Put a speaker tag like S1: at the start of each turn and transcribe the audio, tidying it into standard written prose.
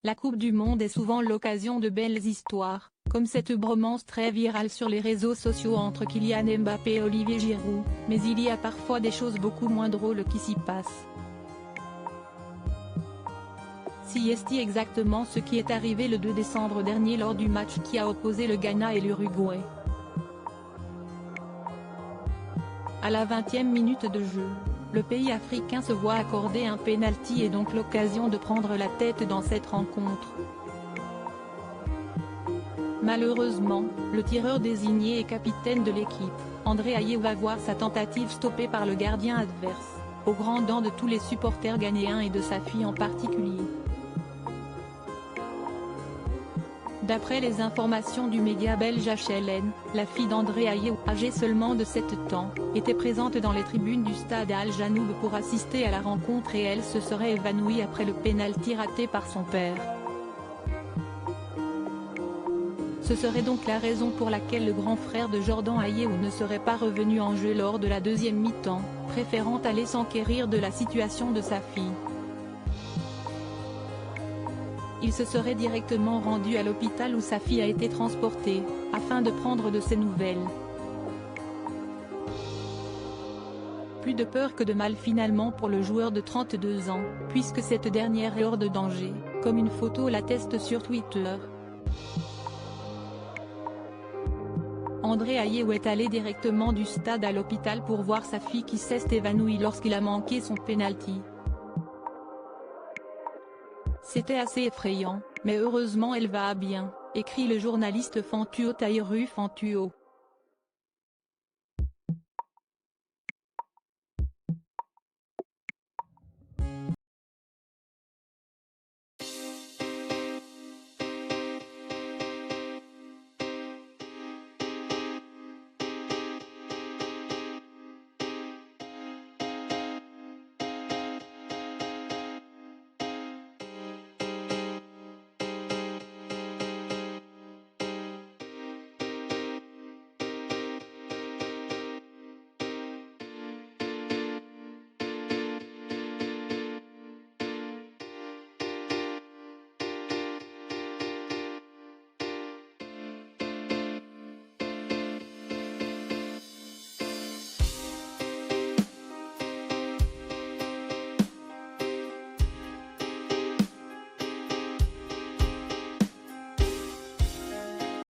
S1: La Coupe du Monde est souvent l'occasion de belles histoires, comme cette bromance très virale sur les réseaux sociaux entre Kylian Mbappé et Olivier Giroud, mais il y a parfois des choses beaucoup moins drôles qui s'y passent. Si est exactement ce qui est arrivé le 2 décembre dernier lors du match qui a opposé le Ghana et l'Uruguay. À la 20e minute de jeu, le pays africain se voit accorder un pénalty et donc l'occasion de prendre la tête dans cette rencontre. Malheureusement, le tireur désigné et capitaine de l'équipe, André Ayew va voir sa tentative stoppée par le gardien adverse, au grand dam de tous les supporters ghanéens et de sa fille en particulier. D'après les informations du média belge HLN, la fille d'André Ayew, âgée seulement de 7 ans, était présente dans les tribunes du stade Al Janoub pour assister à la rencontre et elle se serait évanouie après le pénalty raté par son père. Ce serait donc la raison pour laquelle le grand frère de Jordan Ayew ne serait pas revenu en jeu lors de la deuxième mi-temps, préférant aller s'enquérir de la situation de sa fille. Il se serait directement rendu à l'hôpital où sa fille a été transportée, afin de prendre de ses nouvelles. Plus de peur que de mal finalement pour le joueur de 32 ans, puisque cette dernière est hors de danger, comme une photo l'atteste sur Twitter. André Ayew est allé directement du stade à l'hôpital pour voir sa fille qui s'est évanouie lorsqu'il a manqué son pénalty. C'était assez effrayant, mais heureusement elle va bien, écrit le journaliste Fantuo Taïru Fantuo.